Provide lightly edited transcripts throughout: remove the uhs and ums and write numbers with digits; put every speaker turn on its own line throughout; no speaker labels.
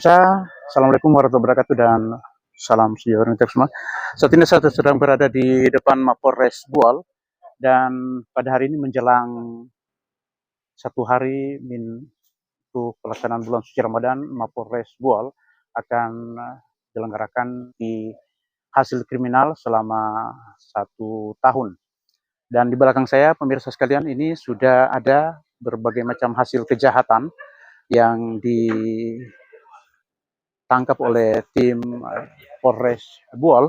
Pemirsa, Assalamualaikum warahmatullahi wabarakatuh dan salam sejahtera untuk semua. Saat ini saya sedang berada di depan Mapolres Bual dan pada hari ini menjelang satu hari untuk pelaksanaan bulan suci Ramadan, Mapolres Bual akan menyelenggarakan di hasil kriminal selama 1 tahun. Dan di belakang saya, pemirsa sekalian, ini sudah ada berbagai macam hasil kejahatan yang ditangkap oleh tim Polres Bual.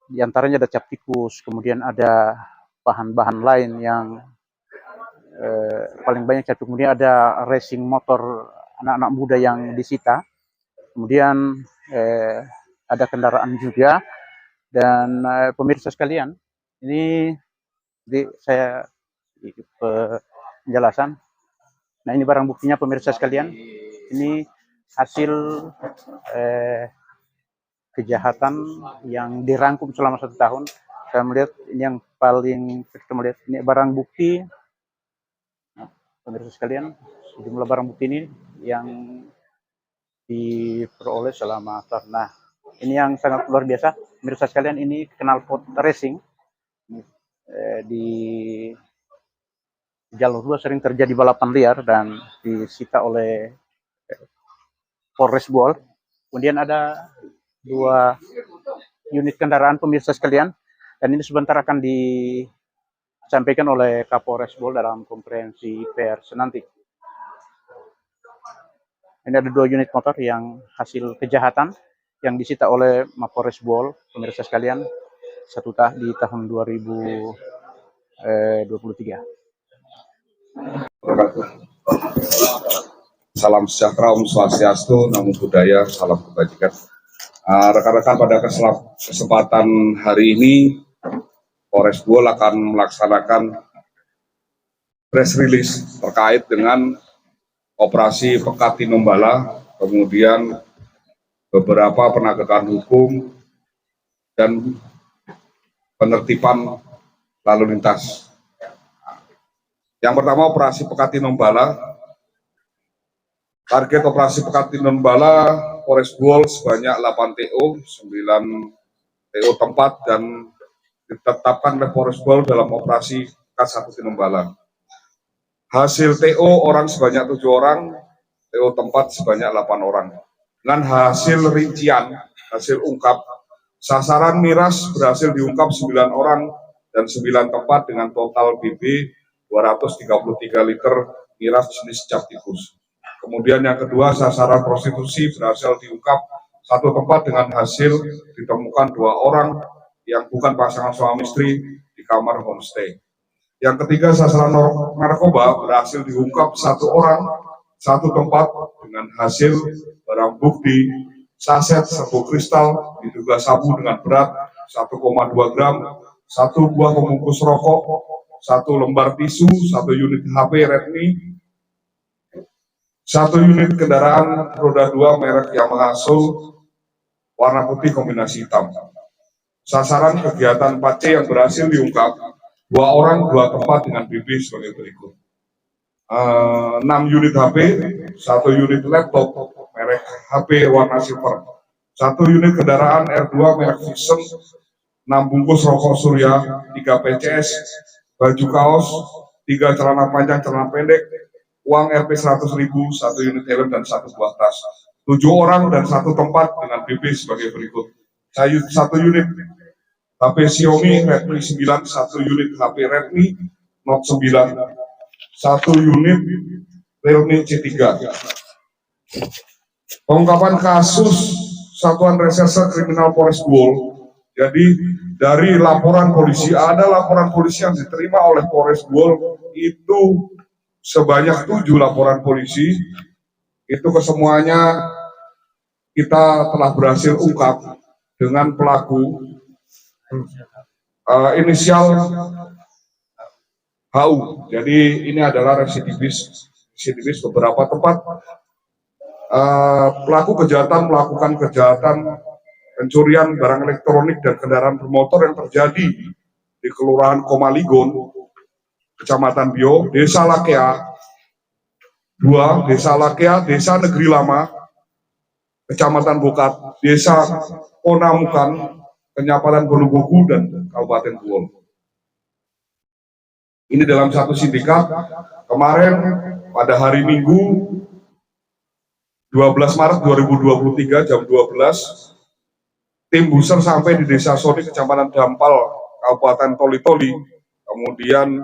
Di antaranya ada cap tikus, kemudian ada bahan-bahan lain yang paling banyak cap, kemudian ada racing motor anak-anak muda yang disita, kemudian ada kendaraan juga. Dan pemirsa sekalian, ini saya penjelasan. Nah, ini barang buktinya pemirsa sekalian. Ini hasil kejahatan yang dirangkum selama 1 tahun. Saya melihat ini yang paling kita melihat ini barang bukti. Nah, pemirsa sekalian, sejumlah barang bukti ini yang diperoleh selama tahun. Nah, ini yang sangat luar biasa, pemirsa sekalian. Ini knalpot racing di jalur 2 sering terjadi balapan liar dan disita oleh Polres Bual. Kemudian ada 2 unit kendaraan pemirsa sekalian, dan ini sebentar akan disampaikan oleh Kapolres Bual dalam konferensi pers nanti. Ini ada 2 unit motor yang hasil kejahatan yang disita oleh Mapolres Bual, pemirsa sekalian, di tahun 2023.
Salam sejahtera, Om Swastiastu, Namo Buddhaya, salam kebajikan. Rekan-rekan, pada kesempatan hari ini Polres Bual akan melaksanakan press release terkait dengan operasi Pekat Tinombala, kemudian beberapa penegakan hukum dan penertiban lalu lintas. Yang pertama, operasi Pekat Tinombala. Target operasi Pekat Tinombala Polres Bual sebanyak 8 TO, 9 TO tempat, dan ditetapkan oleh Polres Bual dalam operasi Pekat 1 Tinombala. Hasil TO orang sebanyak 7 orang, TO tempat sebanyak 8 orang. Dengan hasil rincian, hasil ungkap, sasaran miras berhasil diungkap 9 orang dan 9 tempat dengan total BB 233 liter miras jenis cap tikus. Kemudian yang kedua, sasaran prostitusi berhasil diungkap 1 tempat dengan hasil ditemukan 2 orang yang bukan pasangan suami istri di kamar homestay. Yang ketiga, sasaran narkoba berhasil diungkap 1 orang, 1 tempat dengan hasil barang bukti saset serbuk kristal diduga sabu dengan berat 1,2 gram, 1 buah pembungkus rokok, 1 lembar tisu, 1 unit HP Redmi, 1 unit kendaraan roda 2 merek Yamaha Soul warna putih kombinasi hitam. Sasaran kegiatan 4C yang berhasil diungkap 2 orang 2 tempat dengan BB sebagai berikut: 6 unit HP, 1 unit laptop merek HP warna silver, 1 unit kendaraan R2 merek Vision, 6 bungkus rokok Surya, 3 PCS, baju kaos, 3 celana panjang celana pendek, uang Rp 100.000, 1 unit helm dan 1 buah tas. 7 orang dan 1 tempat dengan BB sebagai berikut: 1 unit HP Xiaomi Redmi 9, 1 unit HP Redmi Note 9, 1 unit Realme C3. Pengungkapan kasus Satuan Reserse Kriminal Polres Bual. Jadi dari laporan polisi, ada laporan polisi yang diterima oleh Polres Bual itu sebanyak 7 laporan polisi. Itu kesemuanya kita telah berhasil ungkap dengan pelaku inisial HU. Jadi ini adalah residivis beberapa tempat. Pelaku kejahatan melakukan kejahatan pencurian barang elektronik dan kendaraan bermotor yang terjadi di Kelurahan Komaligon, Kecamatan Bio, Desa Lakea 2, Desa Lakea, Desa Negeri Lama, Kecamatan Bokat, Desa Konamukan, Kecamatan Bulubugu, dan Kabupaten Buol. Ini dalam satu sindikat. Kemarin pada hari Minggu 12 Maret 2023 jam 12, tim Buser sampai di Desa Soni, Kecamatan Dampal, Kabupaten Toli-Toli. Kemudian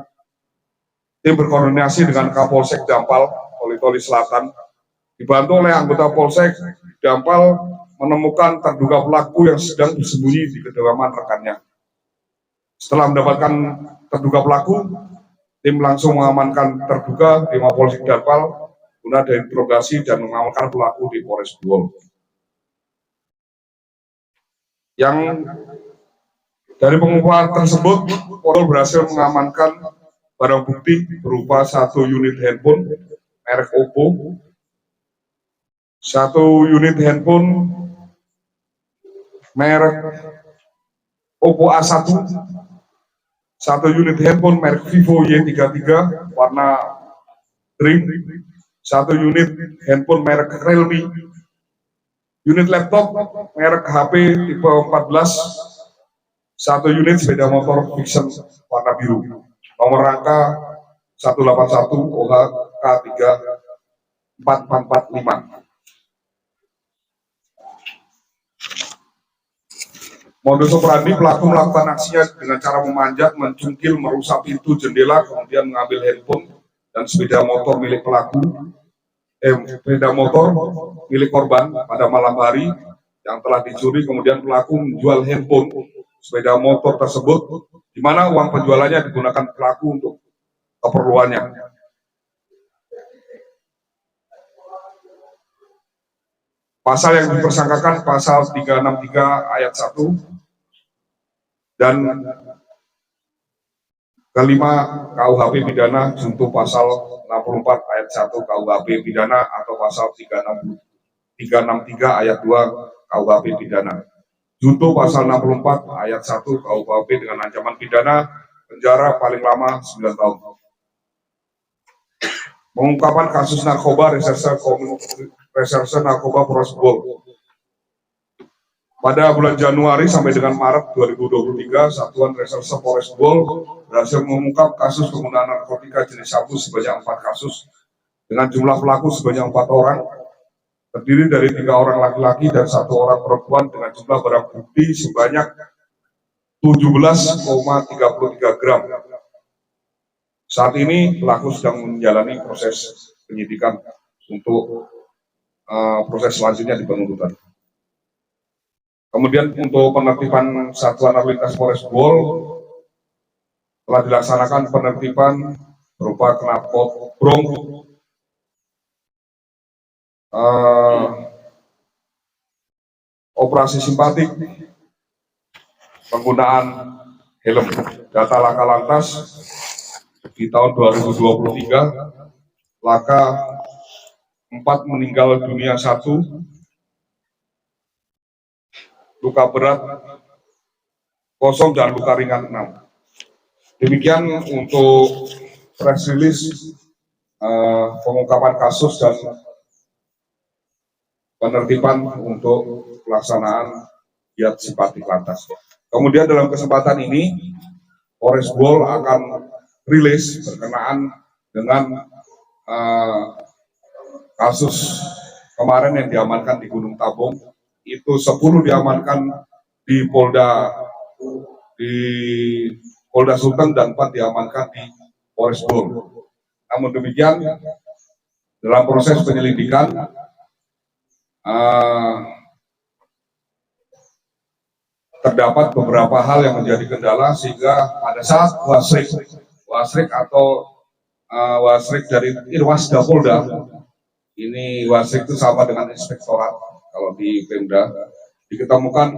tim berkoordinasi dengan Kapolsek Dampal, Toli-Toli Selatan, dibantu oleh anggota Polsek Dampal menemukan terduga pelaku yang sedang bersembunyi di kediaman rekannya. Setelah mendapatkan terduga pelaku, tim langsung mengamankan terduga di Mapolsek Dampal guna diinterogasi dan mengamankan pelaku di Polres Buol. Yang dari pengumpulan tersebut, Polres berhasil mengamankan barang bukti berupa 1 unit handphone merek Oppo, 1 unit handphone merek Oppo A1, 1 unit handphone merek Vivo Y33 warna Dream, 1 unit handphone merek Realme, unit laptop merek HP tipe 14, 1 unit sepeda motor Vixen warna biru, nomor rangka 181 OH K34445. Modus operandi pelaku melakukan aksinya dengan cara memanjat, mencungkil, merusak pintu jendela, kemudian mengambil handphone dan sepeda motor milik korban pada malam hari yang telah dicuri. Kemudian pelaku menjual handphone sepeda motor tersebut, di mana uang penjualannya digunakan pelaku untuk keperluannya. Pasal yang dipersangkakan pasal 363 ayat 1 dan kelima KUHP pidana junto pasal 64 ayat 1 KUHP pidana atau pasal 363 ayat 2 KUHP pidana junto pasal 64 ayat 1 KUHP dengan ancaman pidana penjara paling lama 9 tahun. Pengungkapan kasus narkoba Reserse Narkoba Polres Buol. Pada bulan Januari sampai dengan Maret 2023, Satuan Reserse Polres Buol berhasil mengungkap kasus penggunaan narkotika jenis sabu sebanyak 4 kasus dengan jumlah pelaku sebanyak 4 orang, terdiri dari 3 orang laki-laki dan 1 orang perempuan dengan jumlah barang bukti sebanyak 17,33 gram. Saat ini pelaku sedang menjalani proses penyidikan untuk proses selanjutnya di penuntutan. Kemudian untuk penertiban Satuan Lalu Lintas Polres Buol telah dilaksanakan penertiban berupa knalpot brong, operasi simpatik, penggunaan helm. Data laka lantas di tahun 2023, laka 4 meninggal dunia 1, luka berat 0 dan luka ringan 6. Demikian untuk press release pengungkapan kasus dan penertiban untuk pelaksanaan giat simpatik lantas. Kemudian dalam kesempatan ini Polres Buol akan rilis berkenaan dengan kasus kemarin yang diamankan di Gunung Tabung. Itu 10 diamankan di Polda Sulteng dan 4 diamankan di Polres Buol. Namun demikian dalam proses penyelidikan terdapat beberapa hal yang menjadi kendala sehingga pada saat wasrik atau wasrik dari Irwasda Polda, ini wasrik itu sama dengan inspektorat kalau di Pemda, diketemukan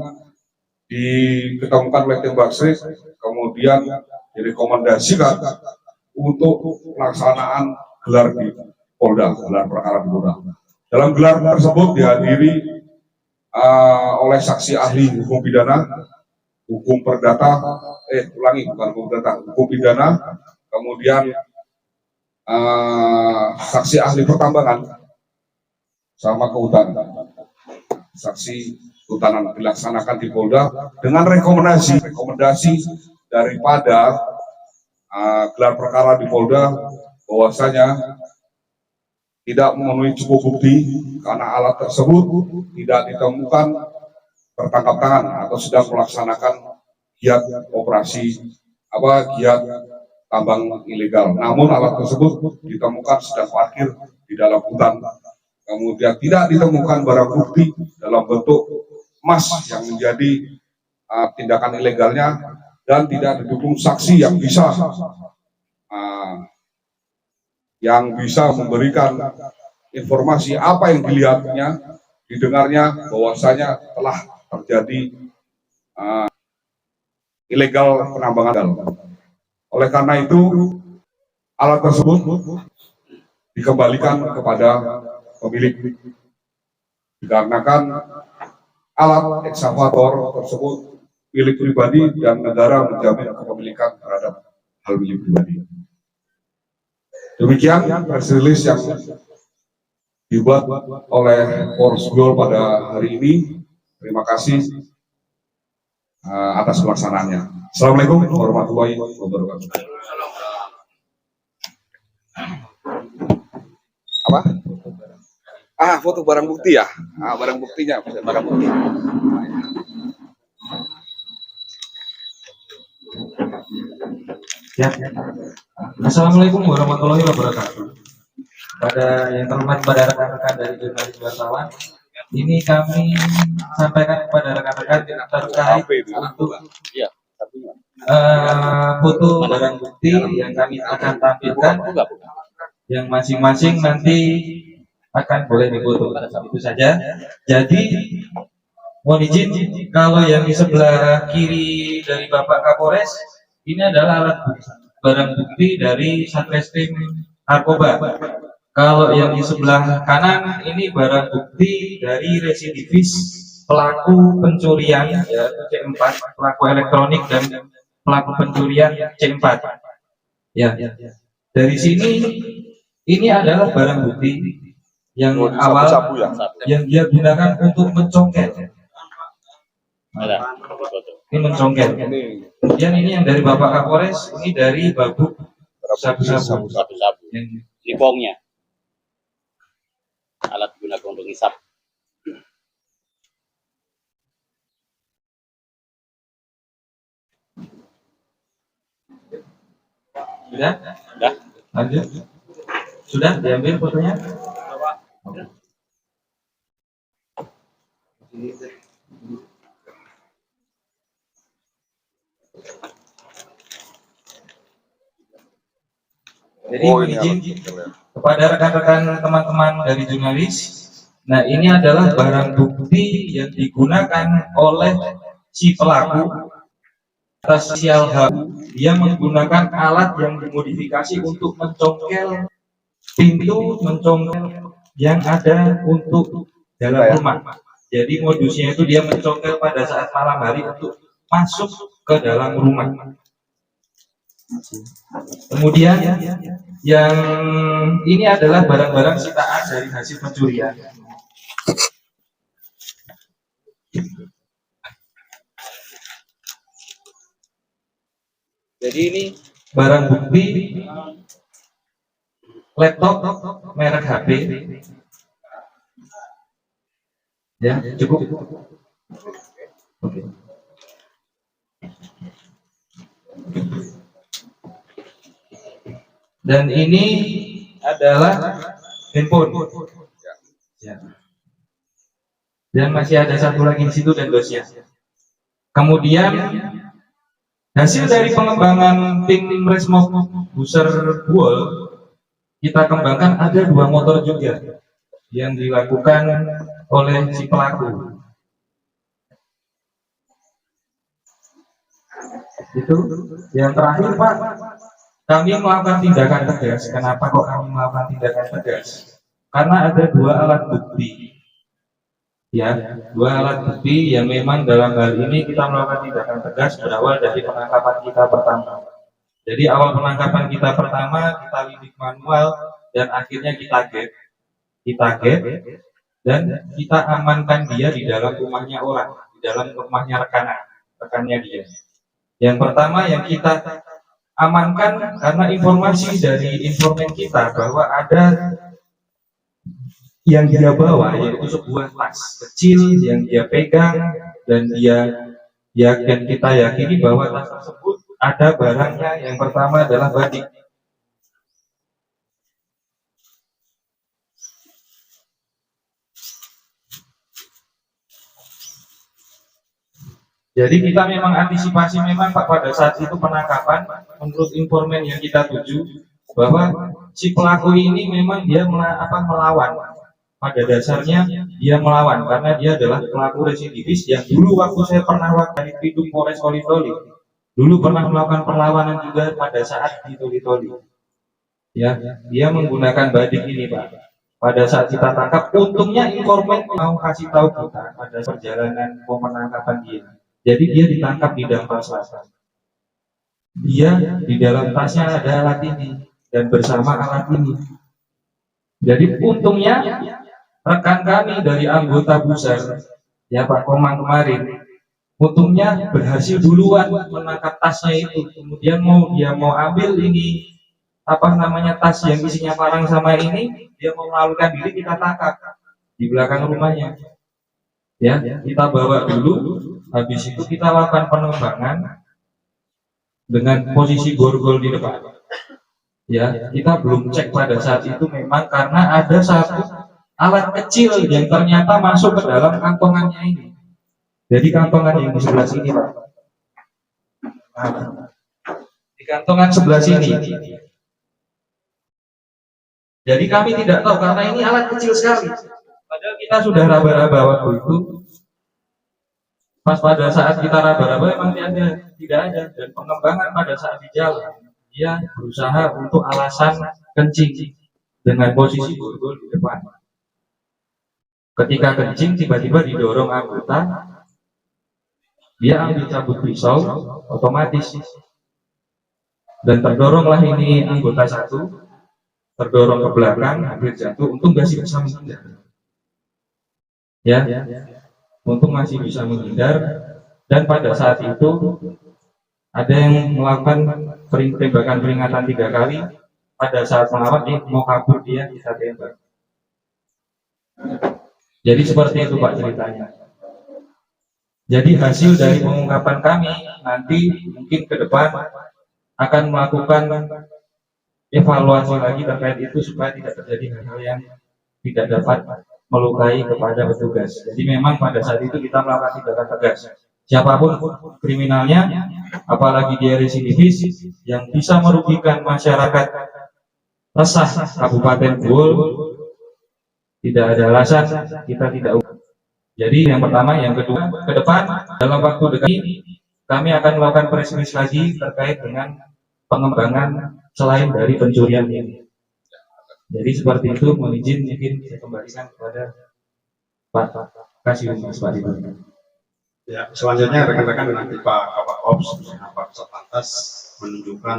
oleh tim wasrik, kemudian direkomendasikan untuk pelaksanaan gelar di Polda, gelar perkara di Polda. Dalam gelar tersebut dihadiri oleh saksi ahli hukum pidana, hukum perdata, hukum pidana, kemudian saksi ahli pertambangan sama kehutanan. saksi rutanan dilaksanakan di Polda dengan rekomendasi daripada gelar perkara di Polda bahwasanya tidak memenuhi cukup bukti karena alat tersebut tidak ditemukan tertangkap tangan atau sedang melaksanakan giat operasi giat tambang ilegal. Namun alat tersebut ditemukan sedang parkir di dalam hutan. Kemudian tidak ditemukan barang bukti dalam bentuk emas yang menjadi tindakan ilegalnya dan tidak didukung saksi yang bisa memberikan informasi apa yang dilihatnya, didengarnya bahwasanya telah terjadi ilegal penambangan. Oleh karena itu alat tersebut dikembalikan kepada pemilik dikarenakan alat ekskavator tersebut milik pribadi dan negara menjamin kepemilikan terhadap hal milik pribadi. Demikian press release yang dibuat oleh Polres Buol pada hari ini. Terima kasih atas pelaksanaannya. Assalamualaikum warahmatullahi wabarakatuh. Apa? Foto barang bukti ya. Barang buktinya, barang bukti.
Ya. Assalamualaikum warahmatullahi wabarakatuh. Pada yang terhormat pada rekan-rekan dari jurnalis wartawan, ini kami sampaikan kepada rekan-rekan terkait untuk foto barang bukti yang kami akan tampilkan, yang masing-masing nanti akan boleh difoto. Itu saja. Jadi mohon izin, kalau yang di sebelah kiri dari Bapak Kapolres ini adalah alat barang bukti dari Satreskrim Narkoba. Kalau yang di sebelah kanan ini barang bukti dari residivis pelaku pencurian ya, C4, pelaku elektronik dan pelaku pencurian C4. Ya. Dari sini ini adalah barang bukti yang awal yang dia gunakan untuk mencongkel. Ini mencongkel. Kemudian ini yang dari Bapak Kapolres, ini dari babuk sabu-sabu.
Ini bongnya, alat digunakan untuk ngisap.
Sudah?
Sudah.
Lanjut. Sudah diambil fotonya? Jadi izin kepada rekan-rekan teman-teman dari jurnalis. Nah, ini adalah barang bukti yang digunakan oleh si pelaku atas inisial H. Dia menggunakan alat yang dimodifikasi untuk mencongkel pintu, mencongkel yang ada untuk dalam rumah. Jadi modusnya itu dia mencongkel pada saat malam hari untuk masuk ke dalam rumah. Kemudian yang ini adalah barang-barang sitaan dari hasil pencurian. Jadi ini barang bukti laptop merek HP. Ya, cukup. Oke. Dan ini adalah handphone. Ya. Dan masih ada satu lagi di situ dan dosnya. Kemudian hasil dari pengembangan tim Resmob Buser Buol, kita kembangkan ada 2 motor juga yang dilakukan oleh si pelaku. Itu yang terakhir, Pak. Kami melakukan tindakan tegas. Kenapa kok kami melakukan tindakan tegas? Karena ada 2 alat bukti. Ya, 2 alat bukti yang memang dalam hal ini kita melakukan tindakan tegas berawal dari penangkapan kita pertama. Jadi awal penangkapan kita pertama kita lidik manual dan akhirnya kita get. dan kita amankan dia di dalam rumahnya orang, di dalam rumahnya rekannya dia. Yang pertama yang kita amankan karena informasi dari informan kita bahwa ada yang dia bawa yaitu sebuah tas kecil yang dia pegang, dan kita yakini bahwa tas tersebut ada barangnya. Yang pertama adalah badik. Jadi kita memang antisipasi memang Pak pada saat itu penangkapan, menurut informan yang kita tuju bahwa si pelaku ini memang dia melawan. Pada dasarnya dia melawan karena dia adalah pelaku residivis yang dulu waktu saya pernah wakil Pidum Polres Toli-Toli, dulu pernah melakukan perlawanan juga pada saat di Toli-Toli. Ya, dia menggunakan badik ini Pak. Pada saat kita tangkap, untungnya informan mau kasih tahu kita pada perjalanan penangkapan dia. Jadi dia ditangkap di Dampar Selatan. Dia di dalam tasnya ada alat ini dan bersama alat ini. Jadi untungnya rekan kami dari anggota Buser, ya Pak Komang kemarin, untungnya berhasil duluan menangkap tasnya itu. Kemudian dia mau ambil ini tas yang isinya parang sama ini, dia mau melarikan diri, kita tangkap di belakang rumahnya. Ya, kita bawa dulu, habis itu kita lakukan penerbangan dengan posisi borgol di depan. Ya, kita belum cek pada saat itu memang karena ada satu alat kecil yang ternyata masuk ke dalam kantongannya ini. Jadi kantongan yang di sebelah sini, Pak. Nah, di kantongan sebelah sini. Jadi kami tidak tahu karena ini alat kecil sekali. Padahal kita sudah raba-raba waktu itu. Pas pada saat kita raba-raba memang tidak ada. Dan pengembangan pada saat di jalan, dia berusaha untuk alasan kencing dengan posisi borgol di depan. Ketika kencing tiba-tiba didorong anggota, dia ambil cabut pisau otomatis. Dan terdoronglah ini anggota satu, terdorong ke belakang, hampir jatuh. Untung masih bisa menghindar. Ya, untung masih bisa menghindar. Dan pada saat itu ada yang melakukan tembakan peringatan 3 kali. Pada saat melawan mau kabur dia kita tembak. Jadi seperti itu Pak ceritanya. Jadi hasil dari pengungkapan kami nanti mungkin ke depan akan melakukan evaluasi lagi terkait itu supaya tidak terjadi hal-hal yang tidak dapat melukai kepada petugas. Jadi memang pada saat itu kita melakukan tindakan tegas. Siapapun kriminalnya, apalagi dia residivis yang bisa merugikan masyarakat resah Kabupaten Buol, tidak ada alasan kita tidak. Jadi yang pertama, yang kedua, ke depan dalam waktu dekat ini kami akan melakukan press release lagi terkait dengan pengembangan selain dari pencurian ini. Jadi seperti itu, mohon izin mungkin saya kembalikan kepada Pak Kasihumas Pak Ibu.
Ya, selanjutnya rekan-rekan nanti Pak Kabak Ops dengan Pak Satlantas menunjukkan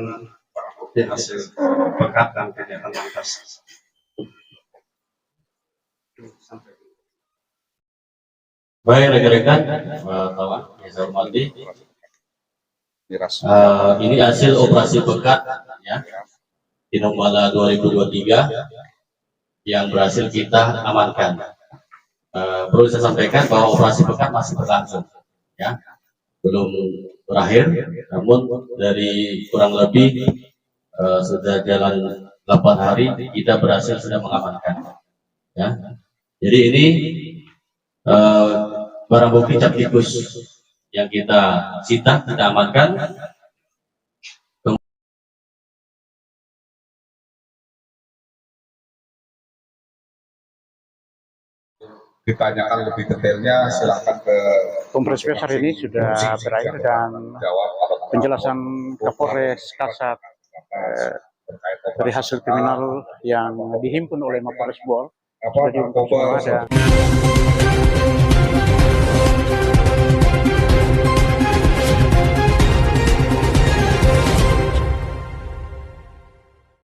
barang bukti hasil pekat dan kegiatan lantas.
Baik rekan-rekan, kawan yang saya hormati, ini hasil operasi pekat ya Tinombala 2023 yang berhasil kita amankan. Perlu saya sampaikan bahwa operasi pekat masih berlangsung, ya, belum berakhir. Namun dari kurang lebih sudah jalan 8 hari kita berhasil sudah mengamankan. Ya, jadi ini barang bukti cap tikus yang kita sita, kita amankan.
Ditanyakan lebih detailnya silakan ke
Kompres pers hari ini sudah berakhir dan penjelasan Kapolres Kasat dari hasil kriminal yang dihimpun oleh Mapolres Buol sudah diungkap semua.